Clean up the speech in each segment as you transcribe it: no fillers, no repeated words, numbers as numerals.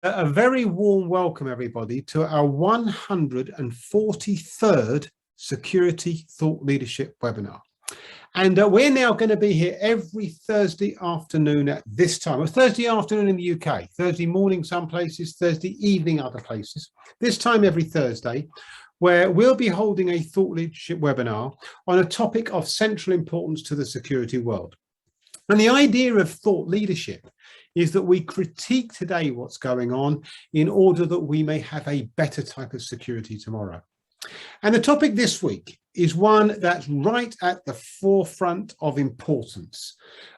A very warm welcome, everybody, to our 143rd Security Thought Leadership webinar. And we're now going to be here every Thursday afternoon at this time. Well, Thursday afternoon in the UK, Thursday morning some places, Thursday evening other places. This time every Thursday, where we'll be holding a thought leadership webinar on a topic of central importance to the security world. And the idea of thought leadership is that we critique today what's going on in order that we may have a better type of security tomorrow. And the topic this week is one that's right at the forefront of importance.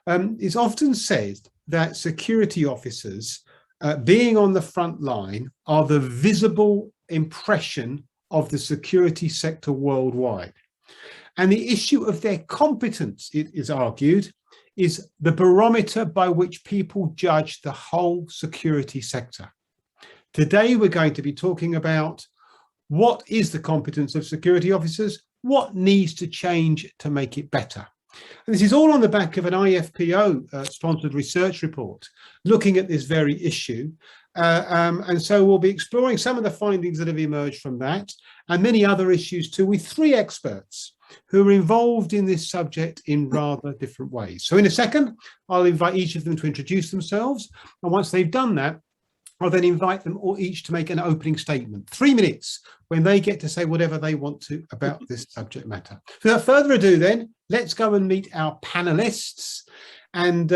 It's often said that security officers being on the front line are the visible impression of the security sector worldwide. And the issue of their competence, it is argued, is the barometer by which people judge the whole security sector. Today, we're going to be talking about what is the competence of security officers, what needs to change to make it better. And this is all on the back of an IFPO sponsored research report looking at this very issue. And so we'll be exploring some of the findings that have emerged from that and many other issues too, with three experts who are involved in this subject in rather different ways. So in a second, I'll invite each of them to introduce themselves. And once they've done that, I'll then invite them all each to make an opening statement, 3 minutes, when they get to say whatever they want to about this subject matter. So without further ado then, let's go and meet our panelists. And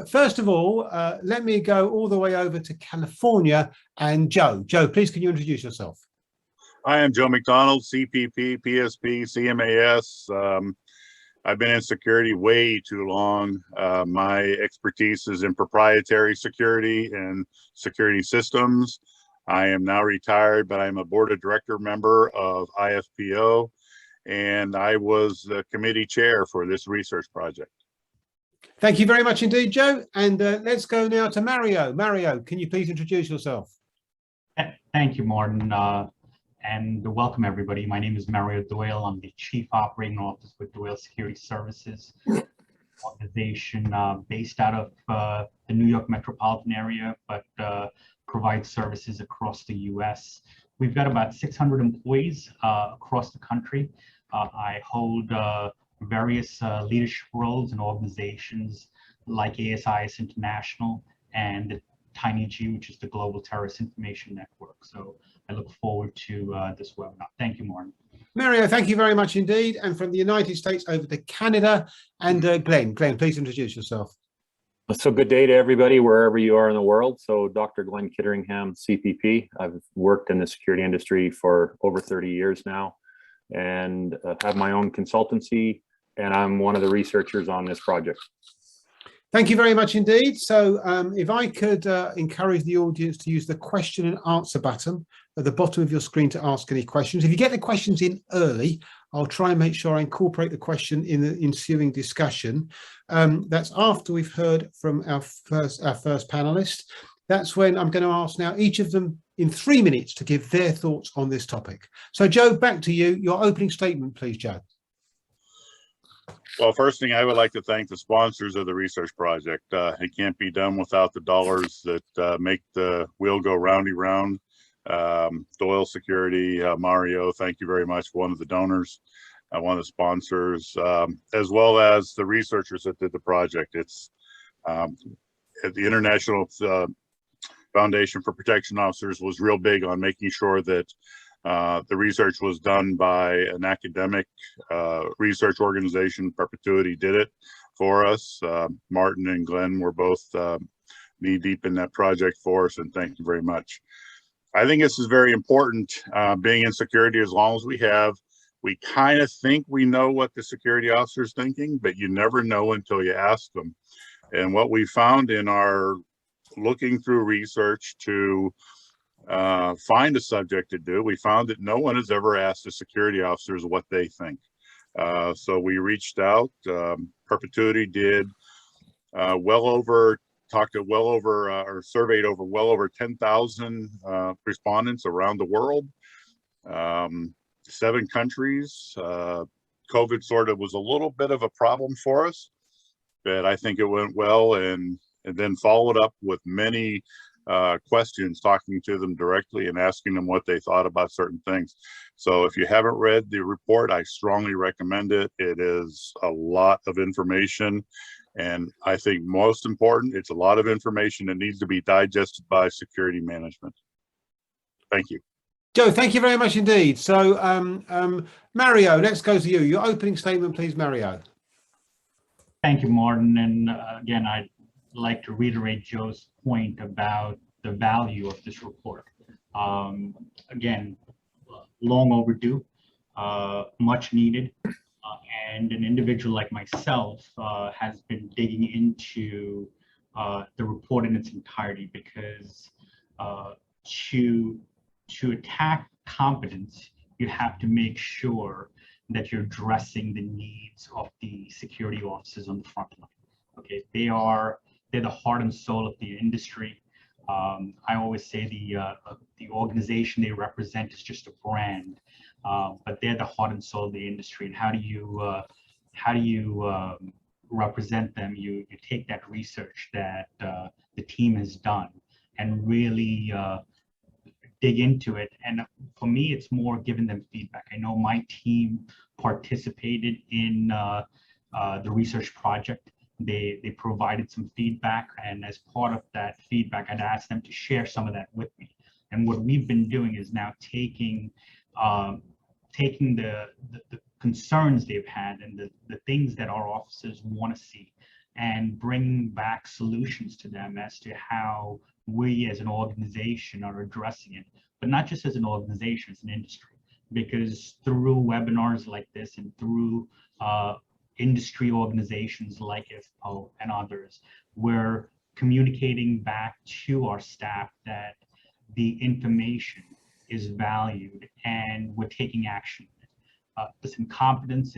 first of all, let me go all the way over to California and Joe. Joe, please can you introduce yourself? I am Joe McDonald, CPP, PSP, CMAS. I've been in security way too long. My expertise is in proprietary security and security systems. I am now retired, but I'm a board of director member of IFPO, and I was the committee chair for this research project. Thank you very much indeed, Joe. And let's go now to Mario. Mario, can you please introduce yourself? Thank you, Martin. And welcome everybody. My name is Mario Doyle. I'm the Chief Operating Officer with Doyle Security Services, organization based out of the New York metropolitan area, but provides services across the US. We've got about 600 employees across the country. I hold various leadership roles in organizations like ASIS International and TinyG, which is the Global Terrorist Information Network. So I look forward to this webinar. Thank you, Martin. Mario, thank you very much indeed. And from the United States over to Canada and Glenn. Glenn, please introduce yourself. So good day to everybody, wherever you are in the world. So Dr. Glenn Kitteringham, CPP. I've worked in the security industry for over 30 years now and have my own consultancy, and I'm one of the researchers on this project. Thank you very much indeed. So if I could encourage the audience to use the question and answer button at the bottom of your screen to ask any questions. If you get the questions in early, I'll try and make sure I incorporate the question in the ensuing discussion. That's after we've heard from our first panelist. That's when I'm going to ask now each of them in 3 minutes to give their thoughts on this topic. So Joe, back to you. Your opening statement, please, Joe. Well, first thing, I would like to thank the sponsors of the research project. It can't be done without the dollars that make the wheel go roundy round. Doyle Security, Mario, thank you very much for one of the donors, one of the sponsors, as well as the researchers that did the project. It's at the International Foundation for Protection Officers was real big on making sure that the research was done by an academic research organization. Perpetuity did it for us. Martin and Glenn were both knee deep in that project for us, and thank you very much. I think this is very important, being in security as long as we have. We kind of think we know what the security officer is thinking, but you never know until you ask them. And what we found in our looking through research to find a subject to do, we found that no one has ever asked the security officers what they think. So we reached out. Perpetuity did surveyed over well over 10,000 respondents around the world, 7 countries. COVID sort of was a little bit of a problem for us, but I think it went well, and then followed up with many questions, talking to them directly and asking them what they thought about certain things. So if you haven't read the report, I strongly recommend it. It is a lot of information. And I think most important, it's a lot of information that needs to be digested by security management. Thank you. Joe, thank you very much indeed. So Mario, let's go to you. Your opening statement, please, Mario. Thank you, Martin. And again, I'd like to reiterate Joe's point about the value of this report. Again, long overdue, much needed. And an individual like myself has been digging into the report in its entirety, because to attack competence, you have to make sure that you're addressing the needs of the security officers on the front line. Okay, they're the heart and soul of the industry. I always say the organization they represent is just a brand, but they're the heart and soul of the industry. And how do you represent them? You take that research that the team has done and really dig into it. And for me, it's more giving them feedback. I know my team participated in the research project. They provided some feedback, and as part of that feedback, I'd asked them to share some of that with me. And what we've been doing is now taking the concerns they've had and the things that our officers want to see, and bringing back solutions to them as to how we as an organization are addressing it, but not just as an organization, as an industry. Because through webinars like this and through industry organizations like IFPO and others, we're communicating back to our staff that the information is valued and we're taking action. Listen, competence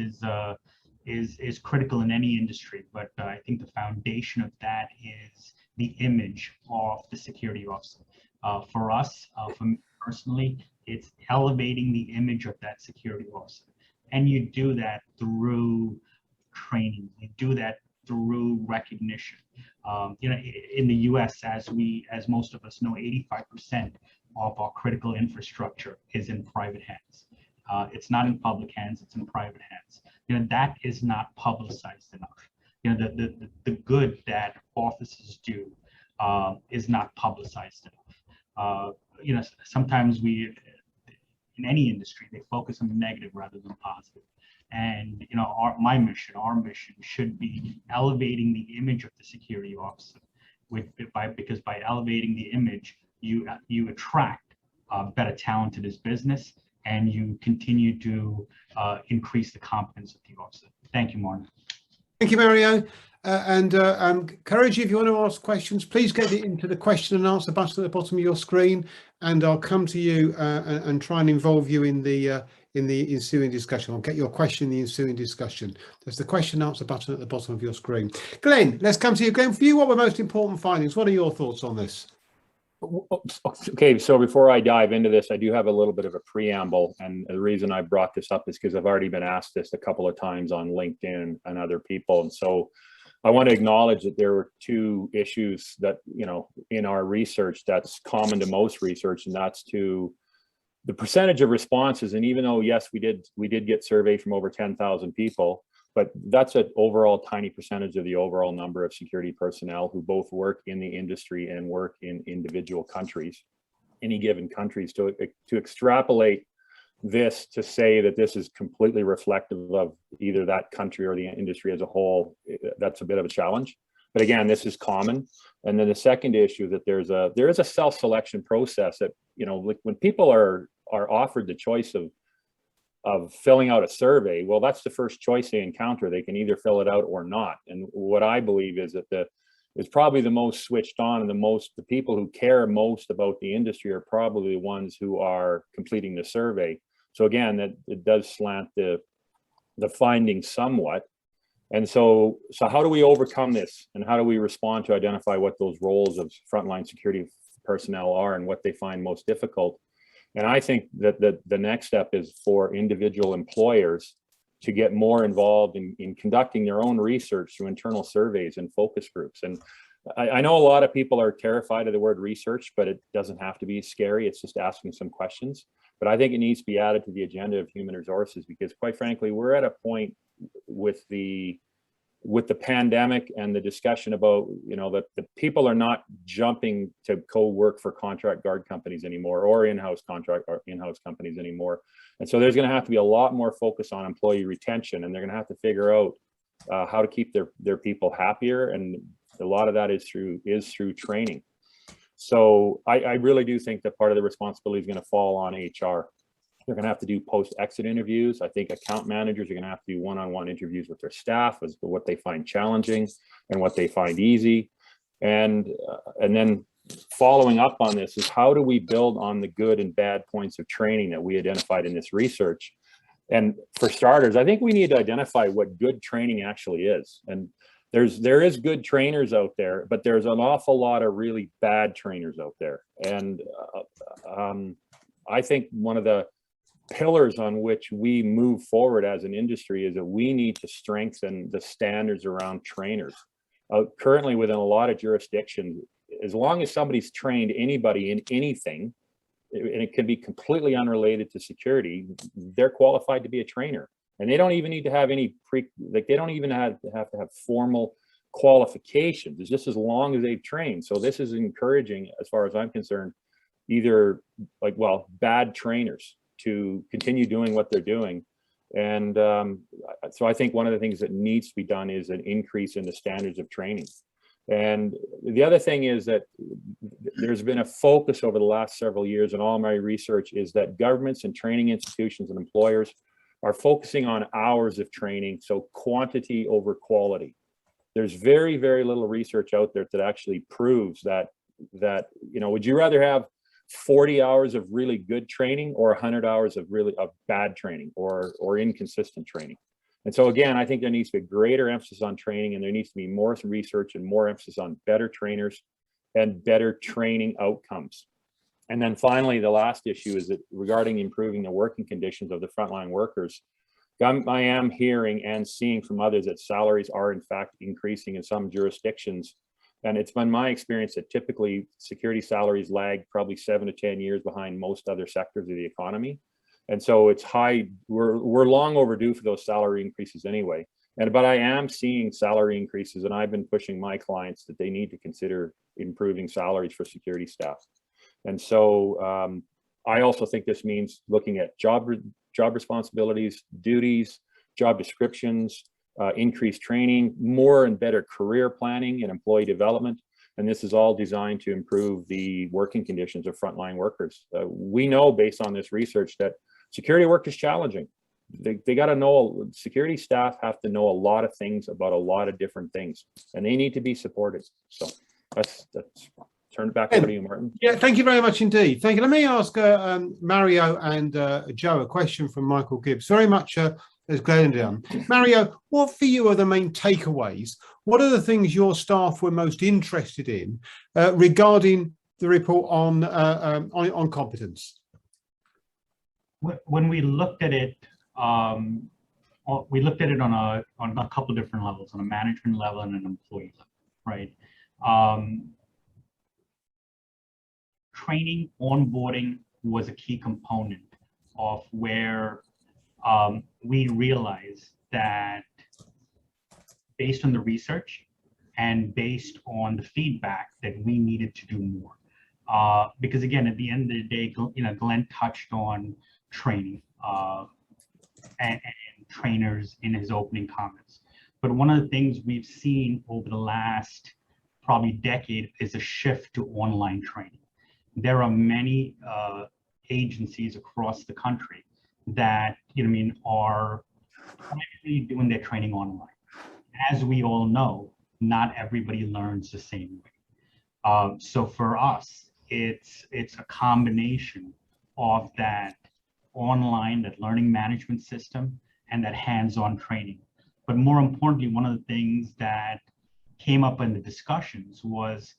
is critical in any industry, but I think the foundation of that is the image of the security officer. For us, for me personally, it's elevating the image of that security officer. And you do that through training, you do that through recognition. In the US, as most of us know, 85% of our critical infrastructure is in private hands. It's not in public hands, it's in private hands. That is not publicized enough. The good that officers do is not publicized enough. Sometimes in any industry, they focus on the negative rather than positive. And our mission should be elevating the image of the security officer. Because by elevating the image, you attract better talent to this business, and you continue to increase the competence of the officer. Thank you, Martin. Thank you, Mario. And encourage you, if you want to ask questions, please get it into the question and answer button at the bottom of your screen, and I'll come to you and try and involve you in the ensuing discussion. I'll get your question in the ensuing discussion. There's the question and answer button at the bottom of your screen. Glenn, let's come to you. Glenn, for you, what were most important findings? What are your thoughts on this? Okay, so before I dive into this, I do have a little bit of a preamble, and the reason I brought this up is because I've already been asked this a couple of times on LinkedIn and other people. And so I want to acknowledge that there were two issues that, in our research that's common to most research, and that's to the percentage of responses. And even though, yes, we did get survey from over 10,000 people, but that's an overall tiny percentage of the overall number of security personnel who both work in the industry and work in individual countries, any given countries. To extrapolate this to say that this is completely reflective of either that country or the industry as a whole, that's a bit of a challenge. But again, this is common. And then the second issue that there is a self-selection process that, like when people are offered the choice of filling out a survey, well, that's the first choice they encounter. They can either fill it out or not. And what I believe is that is probably the most switched on and the people who care most about the industry are probably the ones who are completing the survey. So again, that it does slant the findings somewhat. And so how do we overcome this, and how do we respond to identify what those roles of frontline security personnel are and what they find most difficult? And I think that the next step is for individual employers to get more involved in conducting their own research through internal surveys and focus groups. And I know a lot of people are terrified of the word research, but it doesn't have to be scary. It's just asking some questions. But I think it needs to be added to the agenda of human resources, because quite frankly, we're at a point with the pandemic and the discussion about, that the people are not jumping to co-work for contract guard companies anymore, or in-house companies anymore. And so there's going to have to be a lot more focus on employee retention, and they're going to have to figure out how to keep their people happier. And a lot of that is through training. So I really do think that part of the responsibility is going to fall on HR. They're going to have to do post-exit interviews. I think account managers are going to have to do one-on-one interviews with their staff as to what they find challenging and what they find easy. And then following up on this is, how do we build on the good and bad points of training that we identified in this research? And for starters, I think we need to identify what good training actually is. And there is good trainers out there, but there's an awful lot of really bad trainers out there. And I think one of the pillars on which we move forward as an industry is that we need to strengthen the standards around trainers. Currently, within a lot of jurisdictions, as long as somebody's trained anybody in anything, and it can be completely unrelated to security, they're qualified to be a trainer. And they don't even need to have any they don't even have to have formal qualifications. It's just as long as they've trained. So this is encouraging, as far as I'm concerned, either bad trainers to continue doing what they're doing. And so I think one of the things that needs to be done is an increase in the standards of training. And the other thing is that there's been a focus over the last several years, and all my research is that governments and training institutions and employers are focusing on hours of training, so quantity over quality. There's very, very little research out there that actually proves that would you rather have 40 hours of really good training or 100 hours of bad training or inconsistent training? And so again, I think there needs to be a greater emphasis on training, and there needs to be more research and more emphasis on better trainers and better training outcomes. And then finally, the last issue is that regarding improving the working conditions of the frontline workers, I am hearing and seeing from others that salaries are in fact increasing in some jurisdictions. And it's been my experience that typically security salaries lag probably 7 to 10 years behind most other sectors of the economy. And so it's we're long overdue for those salary increases anyway. But I am seeing salary increases, and I've been pushing my clients that they need to consider improving salaries for security staff. And so I also think this means looking at job responsibilities, duties, job descriptions, increased training, more and better career planning and employee development. And this is all designed to improve the working conditions of frontline workers. We know, based on this research, that security work is challenging. They got to know, security staff have to know a lot of things about a lot of different things, and they need to be supported. So that's turn it back over to you, Martin. Yeah, thank you very much indeed. Thank you. Let me ask Mario and Joe a question from Michael Gibbs. Very much as Glenn done. Mario, what for you are the main takeaways? What are the things your staff were most interested in regarding the report on competence? When we looked at it, on a couple of different levels, on a management level and an employee level, right? Training, onboarding was a key component of where we realized that, based on the research and based on the feedback, that we needed to do more. Because again, at the end of the day, Glenn touched on training and trainers in his opening comments. But one of the things we've seen over the last probably decade is a shift to online training. There are many agencies across the country that are primarily doing their training online. As we all know, not everybody learns the same way. So for us, it's a combination of that online, that learning management system, and that hands-on training. But more importantly, one of the things that came up in the discussions was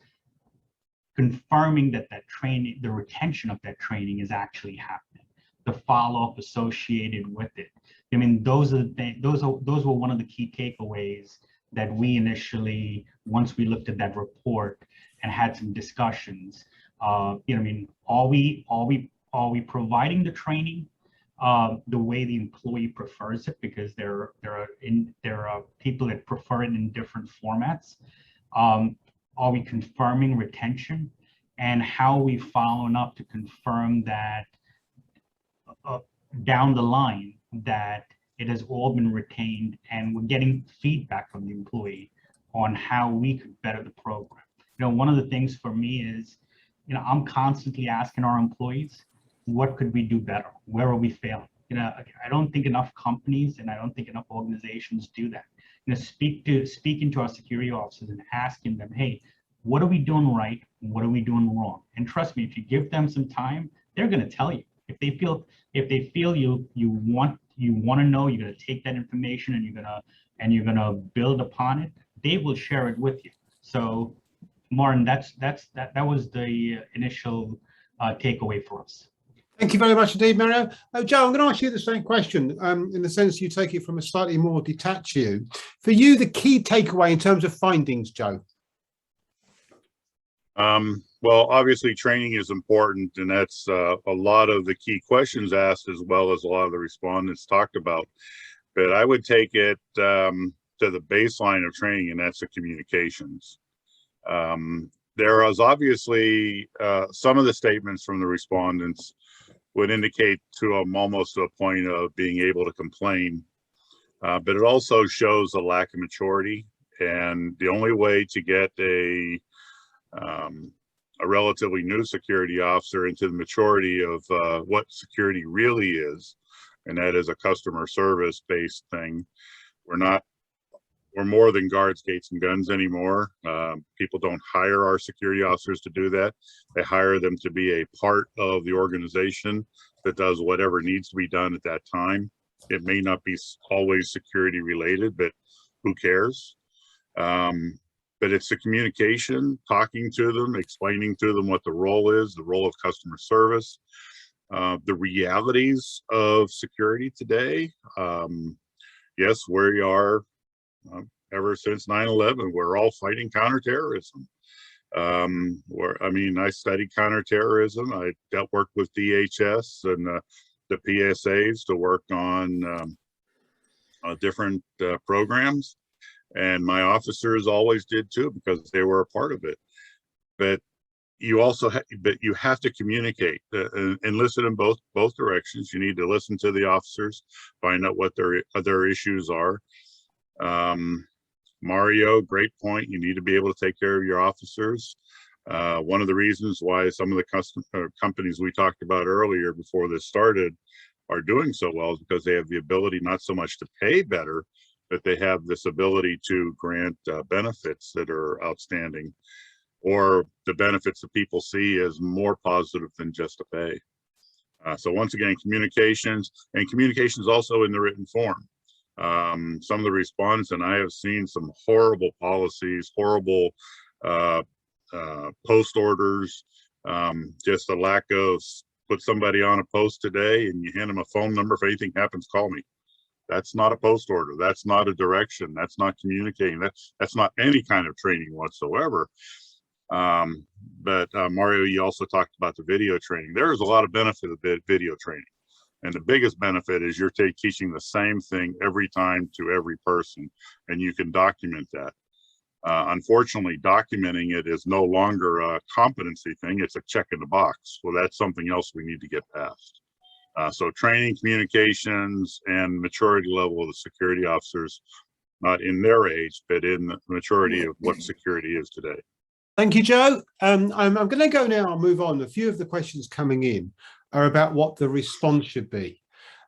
confirming that training, the retention of that training is actually happening, the follow-up associated with it. I mean, those were one of the key takeaways that we initially, once we looked at that report and had some discussions, you know, I mean, are we providing the training the way the employee prefers it? Because there are people that prefer it in different formats. Are we confirming retention, and how are we following up to confirm that down the line that it has all been retained, and we're getting feedback from the employee on how we could better the program. You know, one of the things for me is, you know, I'm constantly asking our employees, what could we do better? Where are we failing? You know, I don't think enough companies and I don't think enough organizations do that. You know, speaking to our security officers and asking them, hey, what are we doing right? What are we doing wrong? And trust me, if you give them some time, they're going to tell you. If they feel you want to know, you're going to take that information and you're gonna build upon it, they will share it with you. So, Martin, that was the initial takeaway for us. Thank you very much indeed, Mario. Joe, I'm going to ask you the same question in the sense you take it from a slightly more detached view. For you, the key takeaway in terms of findings, Joe? Well, obviously training is important, and that's a lot of the key questions asked, as well as a lot of the respondents talked about. But I would take it to the baseline of training, and that's the communications. There is obviously some of the statements from the respondents would indicate to almost to a point of being able to complain, but it also shows a lack of maturity. And the only way to get a relatively new security officer into the maturity of what security really is, and that is a customer service based thing. We're more than guards, gates, and guns anymore. People don't hire our security officers to do that. They hire them to be a part of the organization that does whatever needs to be done at that time. It may not be always security related, but who cares? But it's the communication, talking to them, explaining to them what the role is, the role of customer service, the realities of security today. Yes, we are. Ever since 9/11, we're all fighting counterterrorism. I studied counterterrorism. I worked with DHS and the PSAs to work on different programs, and my officers always did too, because they were a part of it. But you also you have to communicate and listen in both directions. You need to listen to the officers, find out what their issues are. Mario, great point. You need to be able to take care of your officers. One of the reasons why some of the companies we talked about earlier before this started are doing so well is because they have the ability not so much to pay better, but they have this ability to grant benefits that are outstanding, or the benefits that people see as more positive than just a pay. So once again, communications also in the written form. Some of the respondents, and I have seen some horrible policies, horrible post orders, just a lack of put somebody on a post today and you hand them a phone number. If anything happens, call me. That's not a post order. That's not a direction. That's not communicating. That's not any kind of training whatsoever. But Mario, you also talked about the video training. There is a lot of benefit of video training. And the biggest benefit is you're teaching the same thing every time to every person, and you can document that. Unfortunately, documenting it is no longer a competency thing. It's a check in the box. Well, that's something else we need to get past. So training, communications, and maturity level of the security officers, not in their age, but in the maturity of what security is today. Thank you, Joe. I'm going to go now and move on. A few of the questions coming in are about what the response should be.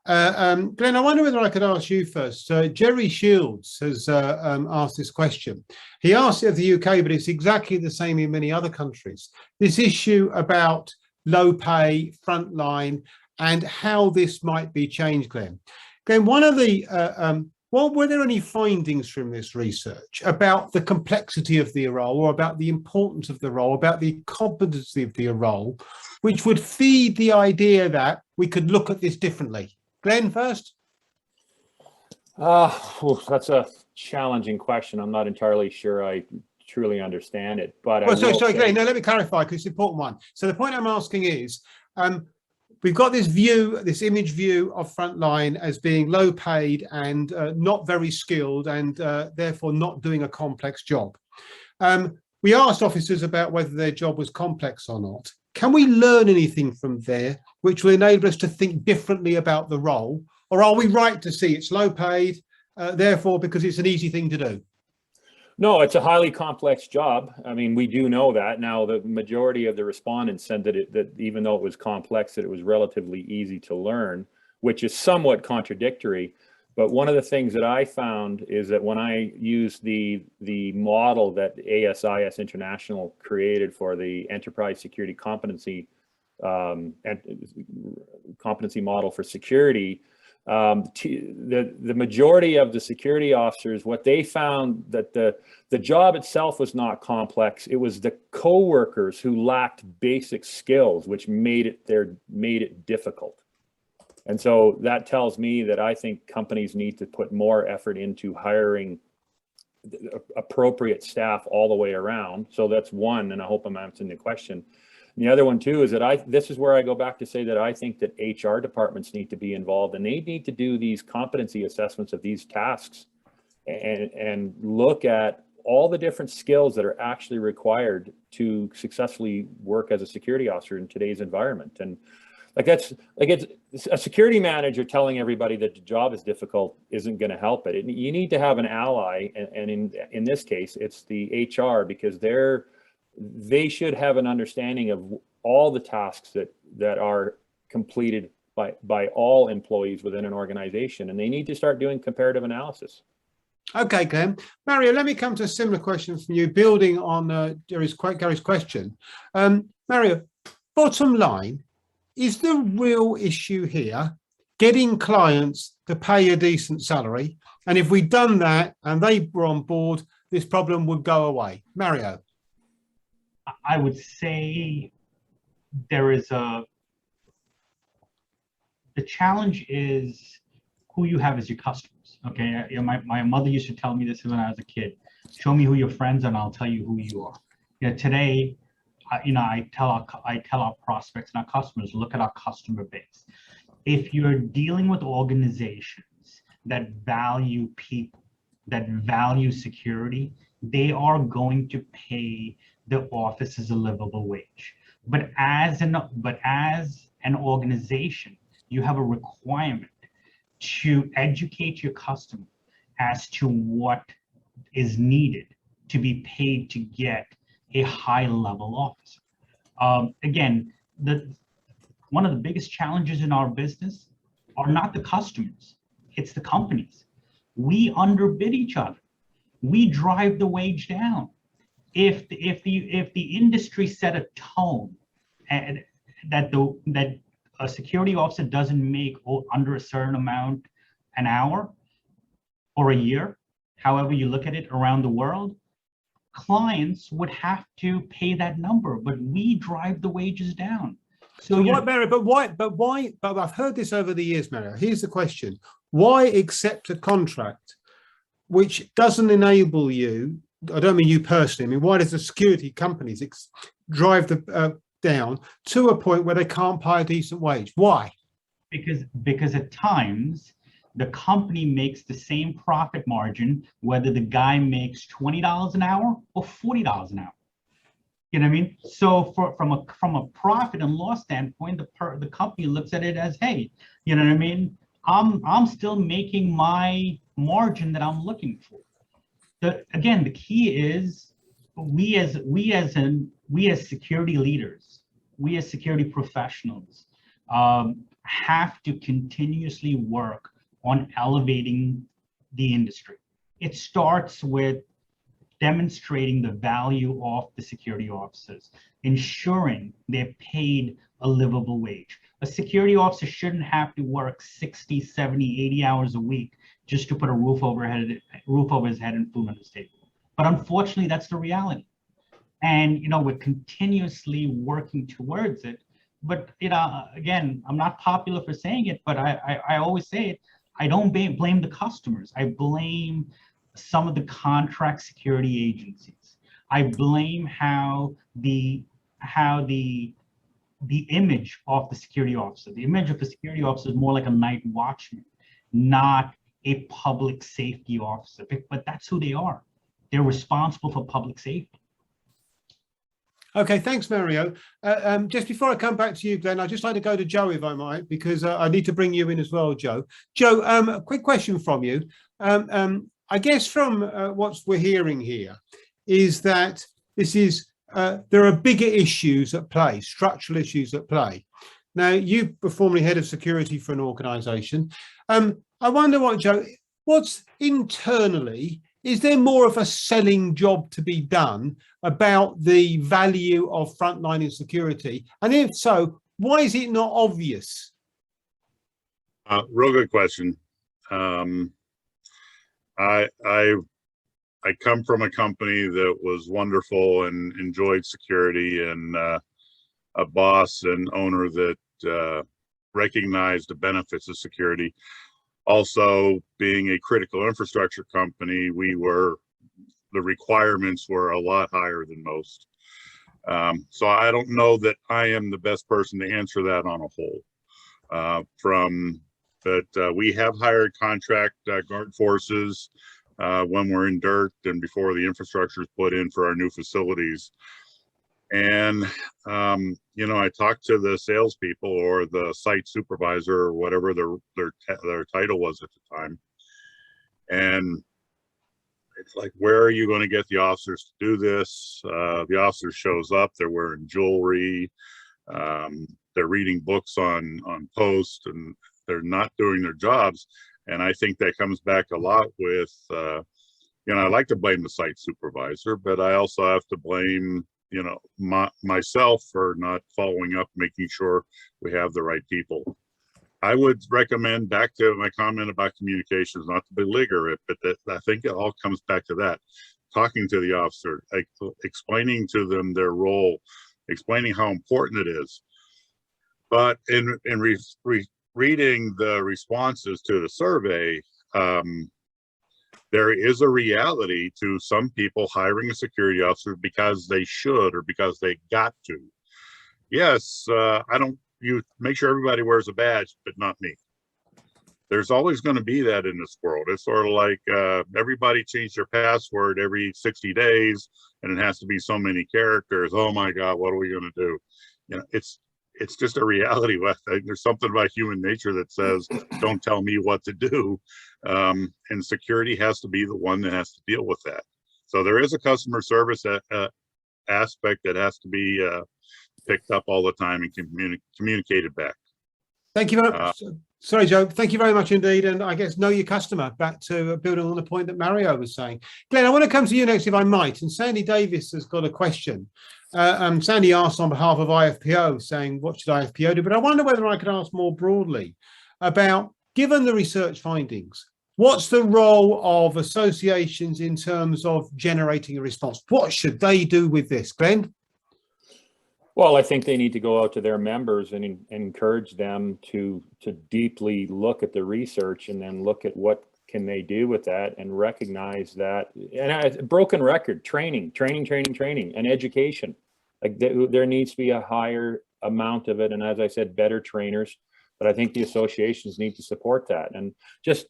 Glenn, I wonder whether I could ask you first. Jerry Shields has asked this question. He asked it of the UK, but it's exactly the same in many other countries. This issue about low pay, frontline, and how this might be changed, Glenn. Glenn, one of the, were there any findings from this research about the complexity of the role, or about the importance of the role, about the competency of the role, which would feed the idea that we could look at this differently? Glenn first. That's a challenging question. I'm not entirely sure I truly understand it, but Well, I will sorry, say, Glenn, no, let me clarify because it's an important one. So the point I'm asking is, we've got this view, this image view of Frontline as being low paid and not very skilled and therefore not doing a complex job. We asked officers about whether their job was complex or not. Can we learn anything from there which will enable us to think differently about the role? Or are we right to see it's low paid, therefore, because it's an easy thing to do? no, it's a highly complex job. I mean, we do know that. Now, the majority of the respondents said that even though it was complex, that it was relatively easy to learn, which is somewhat contradictory. But one of the things that I found is that when I used the model that ASIS International created for the enterprise security competency model for security, the majority of the security officers, what they found that the job itself was not complex. It was the co-workers who lacked basic skills, which made it difficult. And so that tells me that I think companies need to put more effort into hiring appropriate staff all the way around. So that's one, and I hope I'm answering the question. And the other one too is that this is where I go back to say that I think that HR departments need to be involved, and they need to do these competency assessments of these tasks and look at all the different skills that are actually required to successfully work as a security officer in today's environment. And it's a security manager telling everybody that the job is difficult isn't going to help it. You need to have an ally, and in this case, it's the HR, because they should have an understanding of all the tasks that are completed by all employees within an organization, and they need to start doing comparative analysis. Okay, Glenn. Mario, let me come to a similar question from you, building on Gary's question. Mario, bottom line, is the real issue here getting clients to pay a decent salary? And if we'd done that and they were on board, this problem would go away. Mario. I would say the challenge is who you have as your customers. Okay, my mother used to tell me this when I was a kid. Show me who your friends are and I'll tell you who you are. Today, I tell our prospects and our customers, look at our customer base. If you're dealing with organizations that value people, that value security, they are going to pay the officers a livable wage. But as an organization, you have a requirement to educate your customer as to what is needed to be paid to get a high level officer. Again, one of the biggest challenges in our business are not the customers, it's the companies. We underbid each other. We drive the wage down. If the industry set a tone and that a security officer doesn't make under a certain amount an hour or a year, however you look at it around the world, clients would have to pay that number, but we drive the wages down. So what, Mario, but why, but I've heard this over the years, Mario. Here's the question. Why accept a contract which doesn't enable you, I don't mean you personally, I mean, why does the security companies drive the down to a point where they can't pay a decent wage? Why? Because at times the company makes the same profit margin whether the guy makes $20 an hour or $40 an hour. You know what I mean? So from a profit and loss standpoint, the company looks at it as, hey, you know what I mean? I'm still making my margin that I'm looking for. Again, the key is we as security leaders, we as security professionals have to continuously work on elevating the industry. It starts with demonstrating the value of the security officers, ensuring they're paid a livable wage. A security officer shouldn't have to work 60, 70, 80 hours a week just to put a roof over his head and food on his table. But unfortunately, that's the reality. And, we're continuously working towards it. But, again, I'm not popular for saying it, but I always say it. I don't blame the customers. I blame some of the contract security agencies. I blame how the image of the security officer. The image of the security officer is more like a night watchman, not a public safety officer. But that's who they are. They're responsible for public safety. Okay, thanks, Mario. Just before I come back to you, Glenn, I'd just like to go to Joe, if I might, because I need to bring you in as well, Joe. Joe, a quick question from you. I guess from what we're hearing here is that this is there are bigger issues at play, structural issues at play. Now, you were formerly head of security for an organisation. I wonder what, Joe, what's internally, is there more of a selling job to be done about the value of frontline in security? And if so, why is it not obvious? Real good question. I come from a company that was wonderful and enjoyed security, and a boss and owner that recognized the benefits of security. Also, being a critical infrastructure company, the requirements were a lot higher than most. So I don't know that I am the best person to answer that on a whole. But we have hired contract guard forces when we're in dirt and before the infrastructure is put in for our new facilities. And, you know, I talked to the salespeople or the site supervisor or whatever their title was at the time. And it's like, where are you going to get the officers to do this? The officer shows up, they're wearing jewelry, they're reading books on post, and they're not doing their jobs. And I think that comes back a lot with, you know, I like to blame the site supervisor, but I also have to blame, you know, myself for not following up, making sure we have the right people. I would recommend, back to my comment about communications, not to belabor it, but that I think it all comes back to that. Talking to the officer, explaining to them their role, explaining how important it is. But in reading the responses to the survey, there is a reality to some people hiring a security officer because they should or because they got to. Yes, you make sure everybody wears a badge, but not me. There's always going to be that in this world. It's sort of like everybody changed their password every 60 days, and it has to be so many characters. Oh my God, what are we going to do? You know, it's just a reality. There's something about human nature that says, don't tell me what to do. And security has to be the one that has to deal with that. So there is a customer service aspect that has to be picked up all the time and communicated back. Thank you very much. Sorry, Joe. Thank you very much indeed. And I guess know your customer, back to building on the point that Mario was saying. Glenn, I want to come to you next, if I might. And Sandy Davis has got a question. Sandy asked on behalf of IFPO, saying, what should IFPO do? But I wonder whether I could ask more broadly about, given the research findings, what's the role of associations in terms of generating a response? What should they do with this, Glenn? Well, I think they need to go out to their members and encourage them to deeply look at the research and then look at what can they do with that and recognize that. And a broken record, training, and education. Like there needs to be a higher amount of it. And as I said, better trainers. But I think the associations need to support that. And just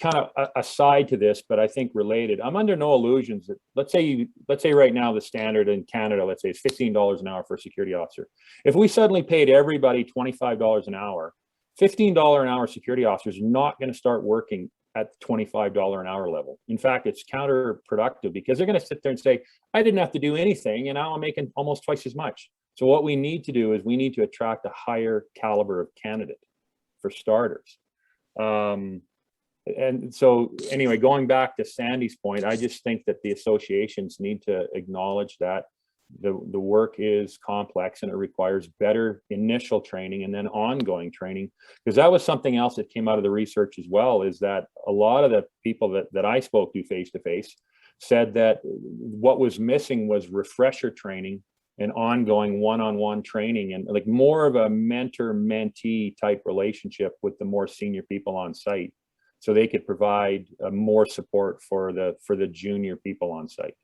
kind of aside to this, but I think related, I'm under no illusions that let's say right now the standard in Canada, let's say, is $15 an hour for a security officer. If we suddenly paid everybody $25 an hour, $15 an hour security officers are not going to start working at the $25 an hour level. In fact, it's counterproductive because they're going to sit there and say, I didn't have to do anything and now I'm making almost twice as much. So what we need to do is we need to attract a higher caliber of candidate, for starters. And so anyway, going back to Sandy's point, I just think that the associations need to acknowledge that the work is complex and it requires better initial training and then ongoing training, because that was something else that came out of the research as well, is that a lot of the people that I spoke to face said that what was missing was refresher training and ongoing one-on-one training and like more of a mentor-mentee type relationship with the more senior people on site. so they could provide more support for the junior people on site.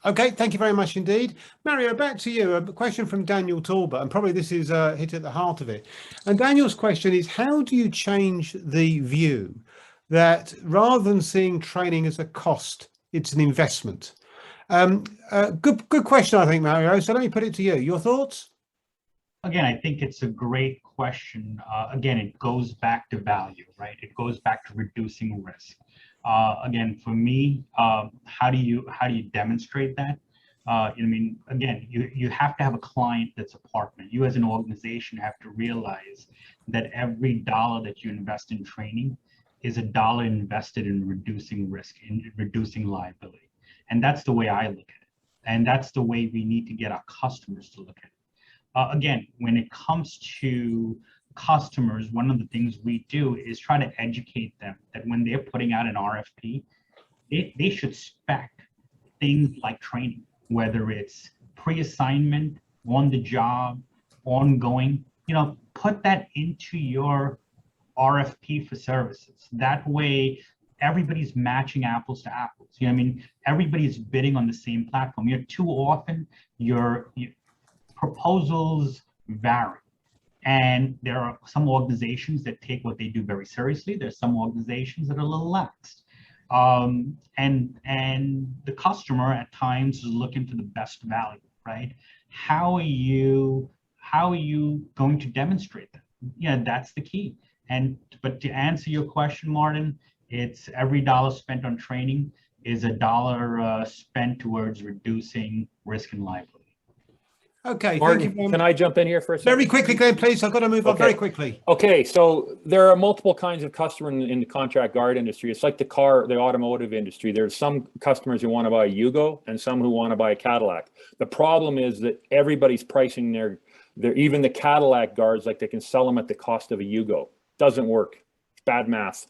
Okay, thank you very much indeed. Mario, back to you. A question from Daniel Talbot, and probably this is hit at the heart of it. And Daniel's question is, how do you change the view that rather than seeing training as a cost, it's an investment? Good question, I think, Mario. So let me put it to you. Your thoughts? Again, I think it's a great question. Again, it goes back to value, right? It goes back to reducing risk. Again, for me, how do you demonstrate that? I mean, again, you have to have a client that's a partner. You as an organization have to realize that every dollar that you invest in training is a dollar invested in reducing risk, in reducing liability. And that's the way I look at it. And that's the way we need to get our customers to look at it. Again, when it comes to customers, one of the things we do is try to educate them that when they're putting out an RFP, they should spec things like training, whether it's pre-assignment, on the job, ongoing, put that into your RFP for services. That way, everybody's matching apples to apples. I mean, everybody's bidding on the same platform. Too often, your proposals vary. And there are some organizations that take what they do very seriously. There's some organizations that are a little lax. And the customer at times is looking for the best value, right? How are you going to demonstrate that? That's the key. But to answer your question, Martin, it's every dollar spent on training is a dollar spent towards reducing risk and liability. Okay, Martin, thank you very much. can I jump in here for a second? Very quickly, Glenn, please. I've got to move on very quickly. Okay, so there are multiple kinds of customers in the contract guard industry. It's like the automotive industry. There's some customers who want to buy a Yugo and some who want to buy a Cadillac. The problem is that everybody's pricing their even the Cadillac guards like they can sell them at the cost of a Yugo. Doesn't work. It's bad math.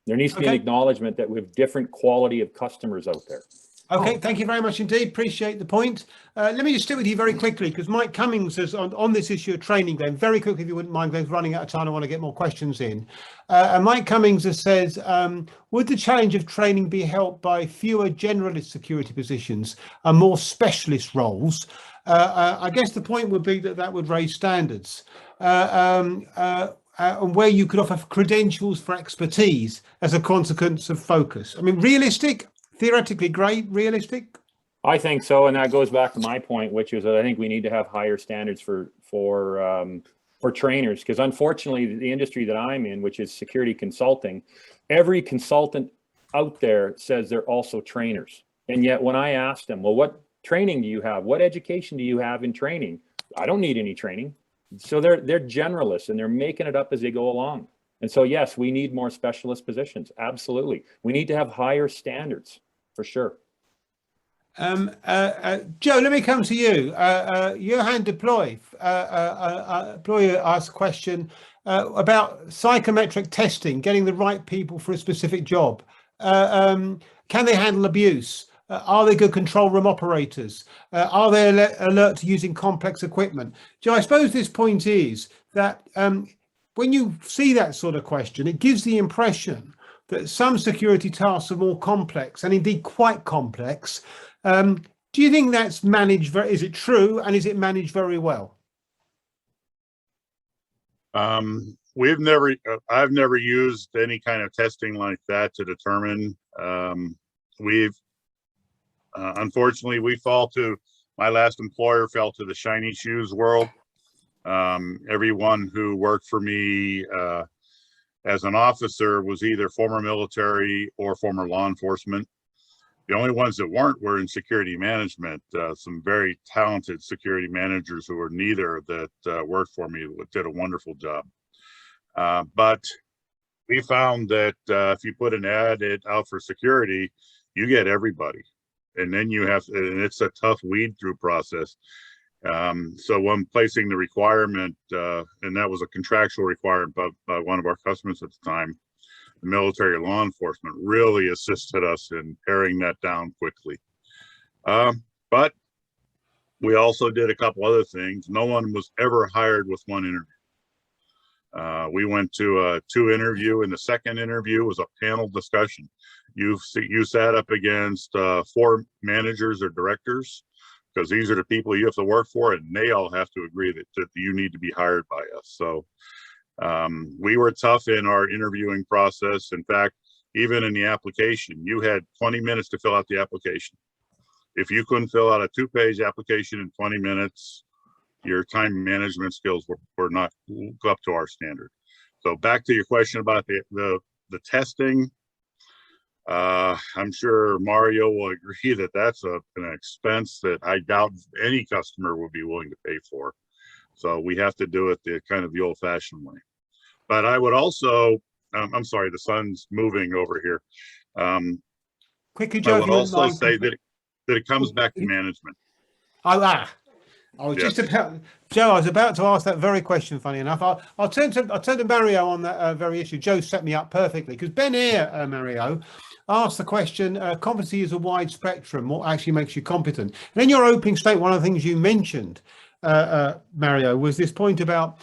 There needs to be an acknowledgement that we have different quality of customers out there. Okay, thank you very much indeed. Appreciate the point. Let me just stick with you very quickly because Mike Cummings is on this issue of training, Glenn. Very quickly, if you wouldn't mind, Glenn's running out of time. I want to get more questions in. And Mike Cummings says, would the challenge of training be helped by fewer generalist security positions and more specialist roles? I guess the point would be that would raise standards. And where you could offer credentials for expertise as a consequence of focus. I mean, realistic? Theoretically great, realistic? I think so, and that goes back to my point, which is that I think we need to have higher standards for trainers, because unfortunately, the industry that I'm in, which is security consulting, every consultant out there says they're also trainers, and yet when I ask them, well, what training do you have? What education do you have in training? I don't need any training. So they're generalists, and they're making it up as they go along. And so, yes, we need more specialist positions. Absolutely. We need to have higher standards for sure. Joe, let me come to you. Johan Deploy asked a question about psychometric testing, getting the right people for a specific job. Can they handle abuse? Are they good control room operators? Are they alert to using complex equipment? Joe, I suppose this point is that when you see that sort of question, it gives the impression that some security tasks are more complex and indeed quite complex. Do you think that's managed? Is it true? And is it managed very well? I've never used any kind of testing like that to determine. Unfortunately, my last employer fell to the shiny shoes world. Everyone who worked for me as an officer was either former military or former law enforcement. The only ones that weren't were in security management. Some very talented security managers who were neither that worked for me did a wonderful job. But we found that if you put an ad out for security, you get everybody. And then and it's a tough weed through process. So when placing the requirement, and that was a contractual requirement by one of our customers at the time, the military law enforcement really assisted us in paring that down quickly. But we also did a couple other things. No one was ever hired with one interview. We went to a 2 interview, and the second interview was a panel discussion. You sat up against 4 managers or directors, because these are the people you have to work for, and they all have to agree that you need to be hired by us. So we were tough in our interviewing process. In fact, even in the application, you had 20 minutes to fill out the application. If you couldn't fill out a 2-page application in 20 minutes, your time management skills were not up to our standard. So back to your question about the testing, I'm sure Mario will agree that that's an expense that I doubt any customer would be willing to pay for. So we have to do it the kind of the old-fashioned way. But I would also, I'm sorry, the sun's moving over here. Quickly, Joe, I would also say that it comes back to management. I was just about, Joe, I was about to ask that very question, funny enough. I'll turn to Mario on that very issue. Joe set me up perfectly, because Ben here, Mario, asked the question, competency is a wide spectrum. What actually makes you competent? And in your opening statement, one of the things you mentioned, Mario, was this point about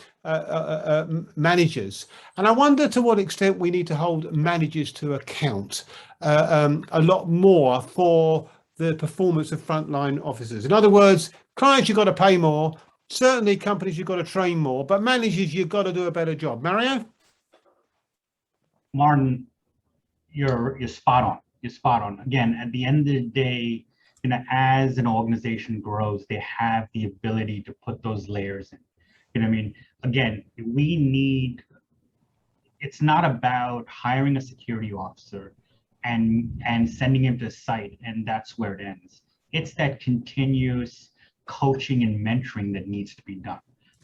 managers. And I wonder to what extent we need to hold managers to account a lot more for the performance of frontline officers. In other words, clients, you've got to pay more. Certainly companies, you've got to train more, but managers, you've got to do a better job. Mario? Martin, you're spot on. You're spot on. Again, at the end of the day, you know, as an organization grows, they have the ability to put those layers in. You know what I mean? Again, it's not about hiring a security officer and sending him to a site, and that's where it ends. It's that continuous coaching and mentoring that needs to be done.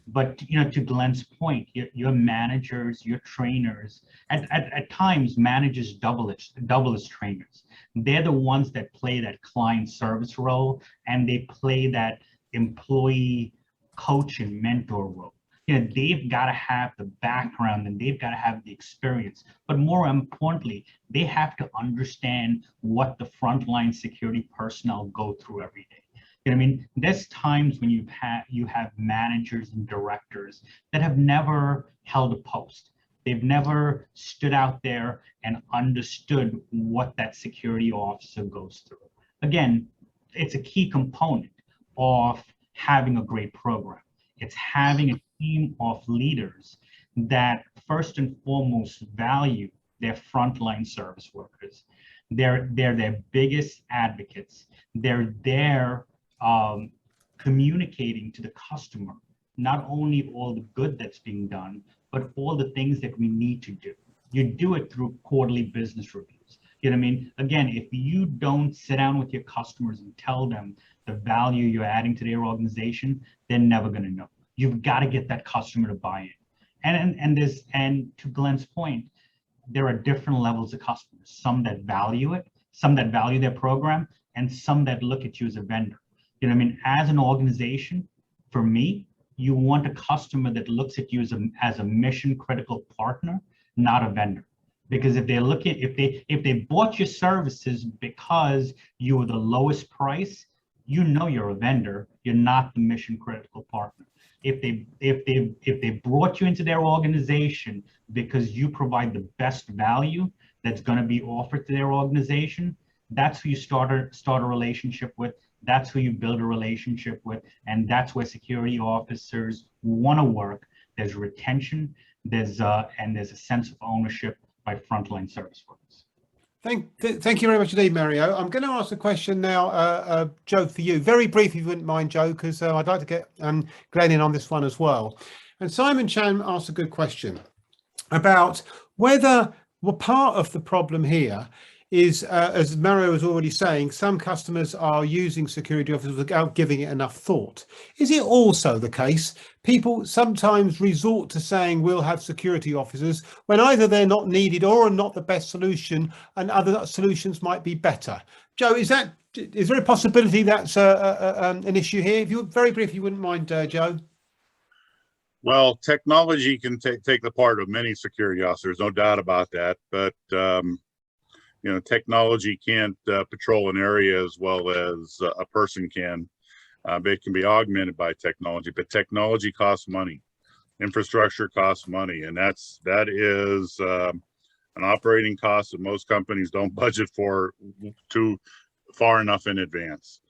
But, you know, to Glenn's point, your managers, your trainers, at times managers double as trainers. They're the ones that play that client service role, and they play that employee coach and mentor role. You know, they've got to have the background and they've got to have the experience, but more importantly, they have to understand what the frontline security personnel go through every day. You know what I mean? There's times when you have managers and directors that have never held a post. They've never stood out there and understood what that security officer goes through. Again, it's a key component of having a great program. It's having a team of leaders that first and foremost value their frontline service workers. They're their biggest advocates. They're there communicating to the customer, not only all the good that's being done, but all the things that we need to do. You do it through quarterly business reviews. You know what I mean? Again, if you don't sit down with your customers and tell them the value you're adding to their organization, they're never going to know. You've got to get that customer to buy in. And to Glenn's point, there are different levels of customers, some that value it, some that value their program, and some that look at you as a vendor. You know what I mean? As an organization, for me, you want a customer that looks at you as a mission critical partner, not a vendor. Because if they bought your services because you were the lowest price, you know you're a vendor, you're not the mission critical partner. If they brought you into their organization because you provide the best value that's going to be offered to their organization, that's who you start a relationship with. That's who you build a relationship with, and that's where security officers want to work. There's retention, there's a sense of ownership by frontline service workers. Thank you very much indeed, Mario. I'm going to ask a question now, Joe, for you. Very briefly, if you wouldn't mind, Joe, because I'd like to get Glenn in on this one as well. And Simon Chan asked a good question about whether part of the problem here is, as Mario was already saying, some customers are using security officers without giving it enough thought. Is it also the case people sometimes resort to saying we'll have security officers when either they're not needed or are not the best solution, and other solutions might be better? Joe, is there a possibility that's an issue here? If you very briefly, you wouldn't mind, Joe. Well, technology can take the part of many security officers, no doubt about that, but you know, technology can't patrol an area as well as a person can. It can be augmented by technology, but technology costs money. Infrastructure costs money, and that is an operating cost that most companies don't budget for too far enough in advance.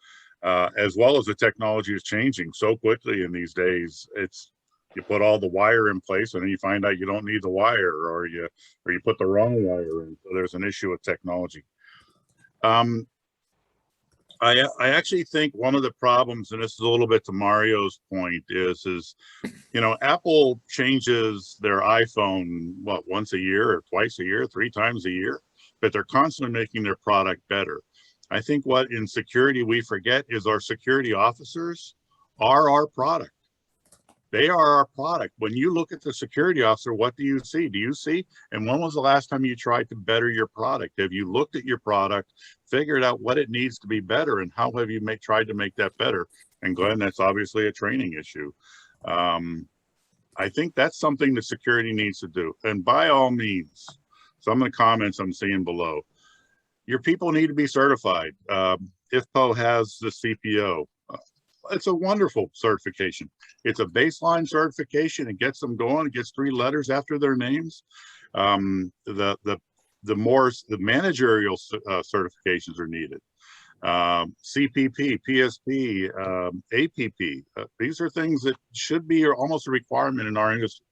As well as the technology is changing so quickly in these days. You put all the wire in place and then you find out you don't need the wire, or you put the wrong wire in. So there's an issue with technology. I actually think one of the problems, and this is a little bit to Mario's point, is Apple changes their iPhone once a year or twice a year, 3 times a year, but they're constantly making their product better. I think what in security we forget is our security officers are our product. They are our product. When you look at the security officer, what do you see? Do you see? And when was the last time you tried to better your product? Have you looked at your product, figured out what it needs to be better, and how have you tried to make that better? And Glenn, that's obviously a training issue. I think that's something that security needs to do. And by all means, some of the comments I'm seeing below, your people need to be certified. IFPO has the CPO. It's a wonderful certification. It's a baseline certification. It gets them going. It gets 3 letters after their names. The managerial certifications are needed. CPP, PSP, APP. These are things that should be almost a requirement in our industry.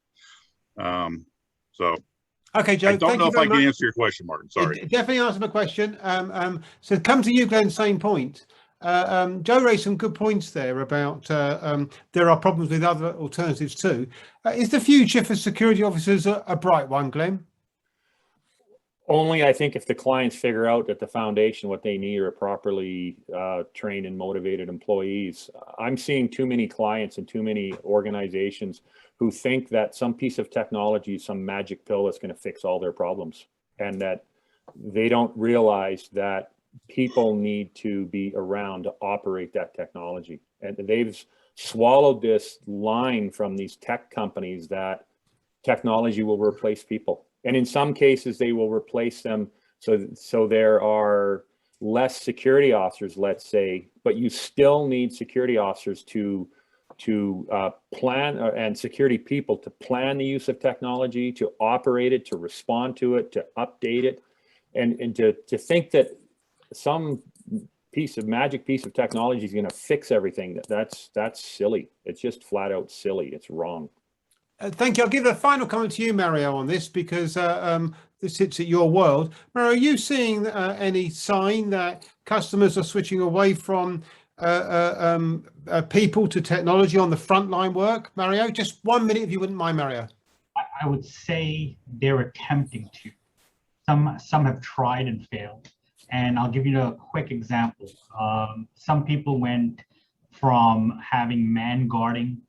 Okay, Joe. I don't know if I can answer your question, Martin. Sorry. It definitely answered my question. So come to you, Glenn, same point. Joe raised some good points there about there are problems with other alternatives too. Is the future for security officers a bright one, Glenn? Only, I think, if the clients figure out that the foundation, what they need, are properly trained and motivated employees. I'm seeing too many clients and too many organizations who think that some piece of technology, some magic pill is going to fix all their problems, and that they don't realize that people need to be around to operate that technology. And they've swallowed this line from these tech companies that technology will replace people. And in some cases, they will replace them. So there are less security officers, let's say, but you still need security officers to plan, and security people to plan the use of technology, to operate it, to respond to it, to update it, and to think that some magic piece of technology is going to fix everything. That's silly. It's just flat out silly. It's wrong. Thank you. I'll give a final comment to you, Mario, on this, because this hits at your world. Mario, are you seeing any sign that customers are switching away from people to technology on the frontline work? Mario, just 1 minute if you wouldn't mind, Mario. I would say they're attempting to. Some have tried and failed. And I'll give you a quick example. Some people went from having man guarding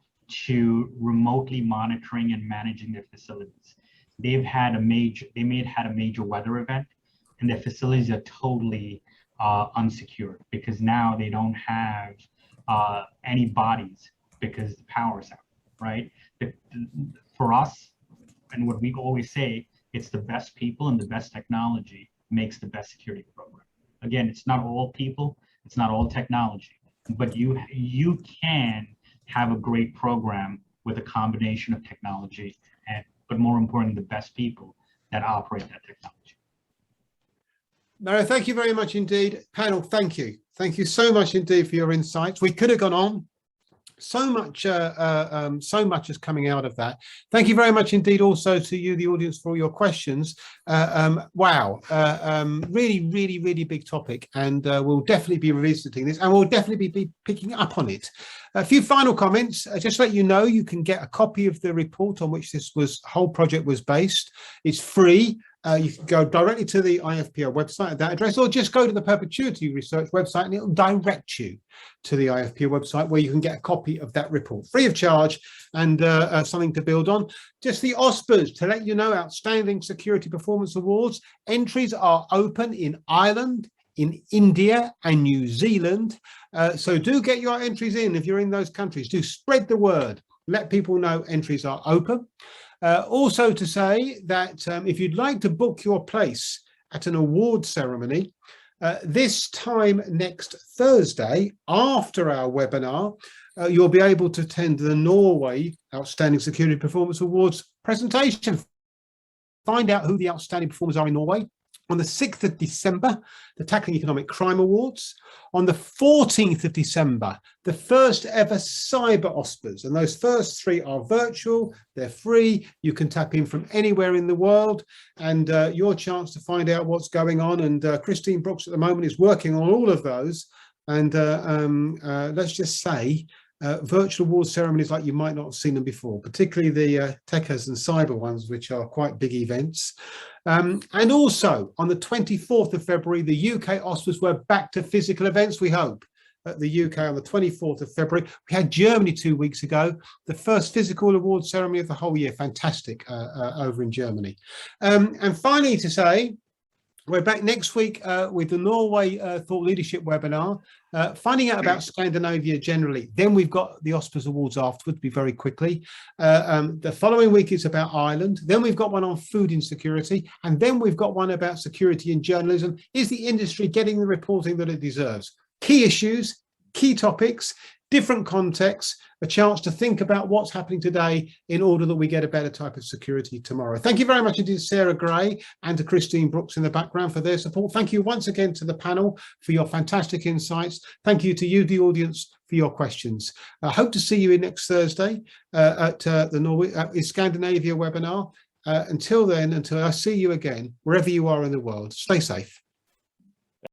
to remotely monitoring and managing their facilities. They may have had a major weather event, and their facilities are totally unsecured because now they don't have any bodies because the power's out, right? For us, and what we always say, it's the best people and the best technology makes the best security program. Again, it's not all people, it's not all technology, but you can have a great program with a combination of technology but more importantly, the best people that operate that technology. Mario, thank you very much indeed. Panel, thank you. Thank you so much indeed for your insights. We could have gone on. So much is coming out of that. Thank you very much indeed also to you, the audience, for all your questions. Wow, really big topic, and we'll definitely be revisiting this, and we'll definitely be picking up on it. A few final comments. Just to let you know, you can get a copy of the report on which this whole project was based. It's free. You can go directly to the IFPO website at that address, or just go to the Perpetuity Research website and it'll direct you to the IFPO website where you can get a copy of that report free of charge, and something to build on. Just the OSPAs, to let you know, Outstanding Security Performance Awards. Entries are open in Ireland, in India and New Zealand. So do get your entries in if you're in those countries. Do spread the word. Let people know entries are open. Also to say that if you'd like to book your place at an award ceremony, this time next Thursday, after our webinar, you'll be able to attend the Norway Outstanding Security Performance Awards presentation. Find out who the outstanding performers are in Norway. On the 6th of December, the Tackling Economic Crime Awards. On the 14th of December, the first ever cyber OSPAs. And those first 3 are virtual, they're free, you can tap in from anywhere in the world, and your chance to find out what's going on. And Christine Brooks at the moment is working on all of those. And let's just say, virtual award ceremonies like you might not have seen them before, particularly the techers and cyber ones, which are quite big events. And also on the 24th of February, the UK OSPAs were back to physical events, we hope, at the UK on the 24th of February. We had Germany 2 weeks ago, the first physical award ceremony of the whole year. Fantastic over in Germany. And finally to say, we're back next week with the Norway Thought Leadership webinar, finding out about Scandinavia generally. Then we've got the OSPAs Awards afterwards, be very quickly. The following week is about Ireland. Then we've got one on food insecurity. And then we've got one about security in journalism. Is the industry getting the reporting that it deserves? Key issues, key topics, different contexts, a chance to think about what's happening today in order that we get a better type of security tomorrow. Thank you very much indeed to Sarah Gray and to Christine Brooks in the background for their support. Thank you once again to the panel for your fantastic insights. Thank you to you, the audience, for your questions. I hope to see you next Thursday at the Scandinavia webinar. Until then, until I see you again, wherever you are in the world, stay safe.